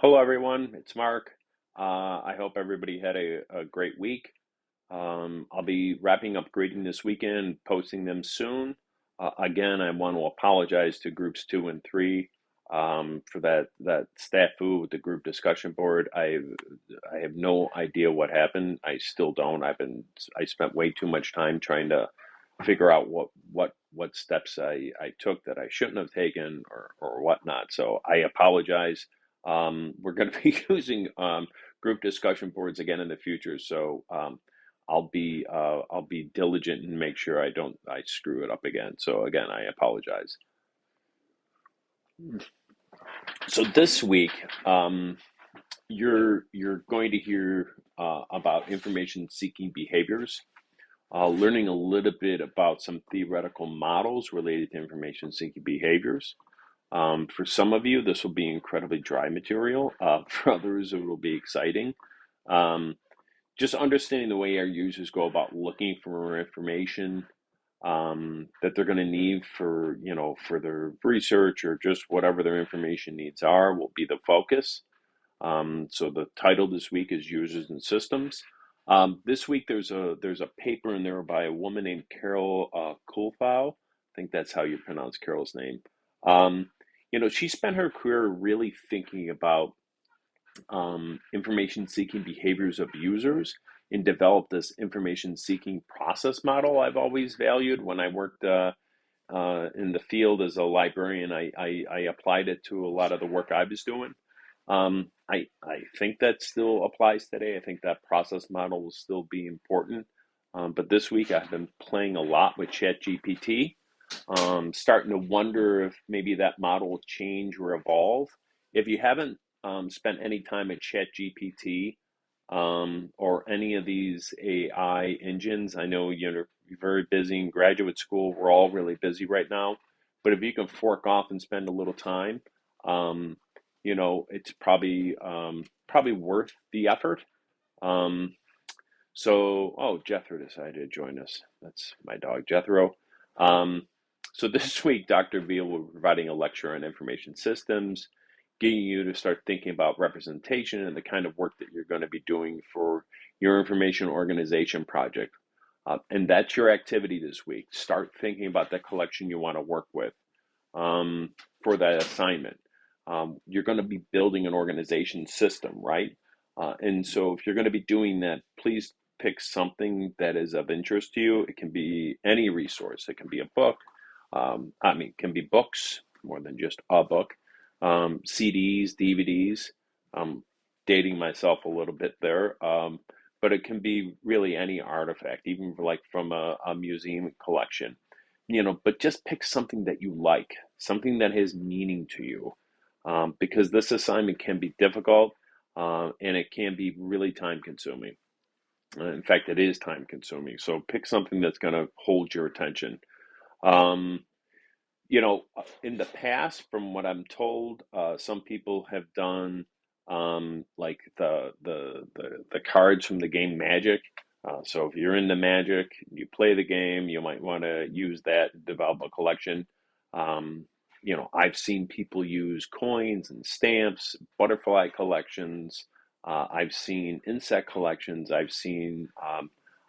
Hello, everyone. It's Mark. I hope everybody had a great week. I'll be wrapping up grading this weekend, posting them soon. Again, I want to apologize to groups 2 and 3 for that snafu with the group discussion board. I have no idea what happened. I still don't. I spent way too much time trying to figure out what steps I took that I shouldn't have taken or whatnot. So I apologize. We're going to be using group discussion boards again in the future. So I'll be diligent and make sure I screw it up again. So again, I apologize. So this week, you're going to hear about information seeking behaviors, learning a little bit about some theoretical models related to information seeking behaviors. For some of you, this will be incredibly dry material. For others, it will be exciting. Um, just understanding the way our users go about looking for information that they're going to need for, for their research or just whatever their information needs are will be the focus. So the title this week is Users and Systems. This week there's a paper in there by a woman named Carol Kulfau. I think that's how you pronounce Carol's name. Um, she spent her career really thinking about information seeking behaviors of users and developed this information seeking process model I've always valued. When I worked in the field as a librarian, I applied it to a lot of the work I was doing. I think that still applies today. I think that process model will still be important. But this week I've been playing a lot with ChatGPT, starting to wonder if maybe that model will change or evolve. If you haven't spent any time at ChatGPT or any of these AI engines, I know you're very busy in graduate school. We're all really busy right now. But if you can fork off and spend a little time, um, it's probably worth the effort. Um, Jethro decided to join us. That's my dog, Jethro. Um, so this week, Dr. Veal will be providing a lecture on information systems, getting you to start thinking about representation and the kind of work that you're going to be doing for your information organization project. And that's your activity this week. Start thinking about the collection you want to work with um, for that assignment. You're going to be building an organization system, right? And so if you're going to be doing that, please pick something that is of interest to you. It can be any resource. It can be a book. It can be books more than just a book. CDs, DVDs. Um, Dating myself a little bit there. But it can be really any artifact, even like from a museum collection. But just pick something that you like, something that has meaning to you, because this assignment can be difficult and it can be really time consuming. In fact, it is time consuming. So pick something that's going to hold your attention. Um, in the past, from what I'm told, some people have done like the cards from the game Magic. So if you're into Magic, you play the game, you might want to use that, develop a collection. I've seen people use coins and stamps, butterfly collections. I've seen insect collections. I've seen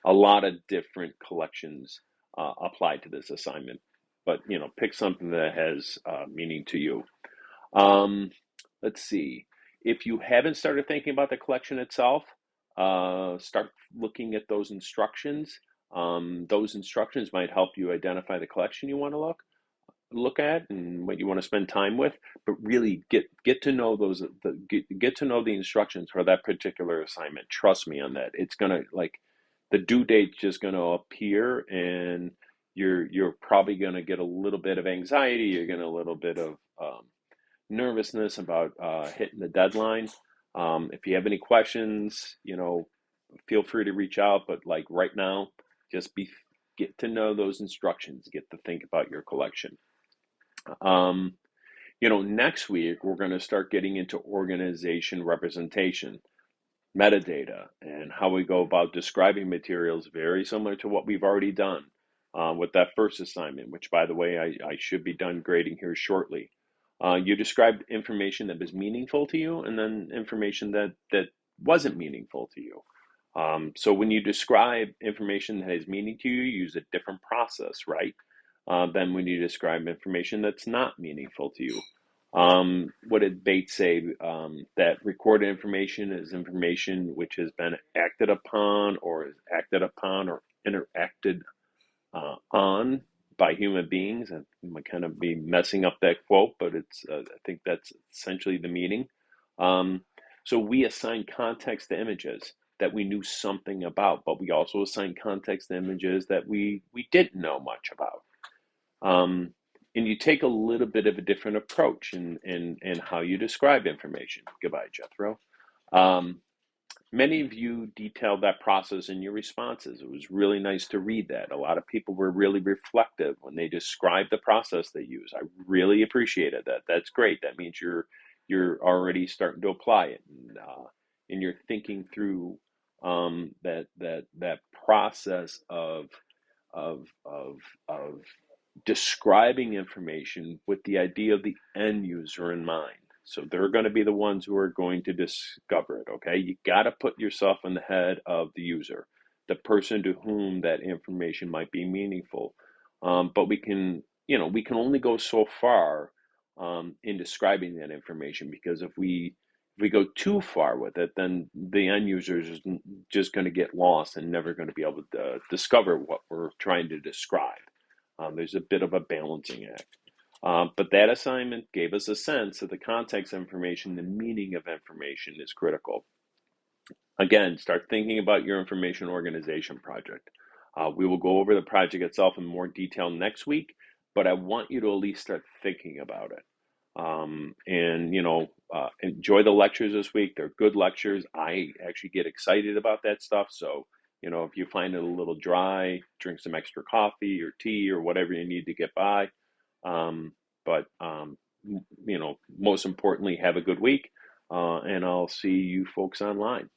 a lot of different collections applied to this assignment, but pick something that has meaning to you. um, let's see, if you haven't started thinking about the collection itself, start looking at those instructions. Those instructions might help you identify the collection you want to look at and what you want to spend time with, but really get to know get to know the instructions for that particular assignment. Trust me on that. It's gonna, like, the due date's just gonna appear, and you're probably gonna get a little bit of anxiety. You're gonna a little bit of nervousness about hitting the deadline. If you have any questions, feel free to reach out. But like right now, just be get to know those instructions. Get to think about your collection. Um, Next week, we're going to start getting into organization representation, metadata, and how we go about describing materials, very similar to what we've already done with that first assignment, which, by the way, I should be done grading here shortly. You described information that was meaningful to you, and then information that wasn't meaningful to you. So when you describe information that has meaning to you, use a different process, right? Than when you describe information that's not meaningful to you. What did Bates say? That recorded information is information which has been acted upon or is acted upon or interacted on by human beings. I might kind of be messing up that quote, but I think that's essentially the meaning. Um, so we assign context to images that we knew something about, but we also assign context to images that we didn't know much about. Um, and you take a little bit of a different approach in how you describe information. Goodbye, Jethro. Um, Many of you detailed that process in your responses. It was really nice to read that. A lot of people were really reflective when they described the process they use. I really appreciated that. That's great. That means you're already starting to apply it, and you're thinking through that process of of describing information with the idea of the end user in mind. So they're going to be the ones who are going to discover it. Okay, you got to put yourself in the head of the user, the person to whom that information might be meaningful. But we can only go so far in describing that information, because if we go too far with it, then the end user is just going to get lost and never going to be able to discover what we're trying to describe. There's a bit of a balancing act. But that assignment gave us a sense that the context information, the meaning of information is critical. Again, start thinking about your information organization project. We will go over the project itself in more detail next week, but I want you to at least start thinking about it. And enjoy the lectures this week. They're good lectures. I actually get excited about that stuff. So, if you find it a little dry, drink some extra coffee or tea or whatever you need to get by. But most importantly, have a good week, and I'll see you folks online.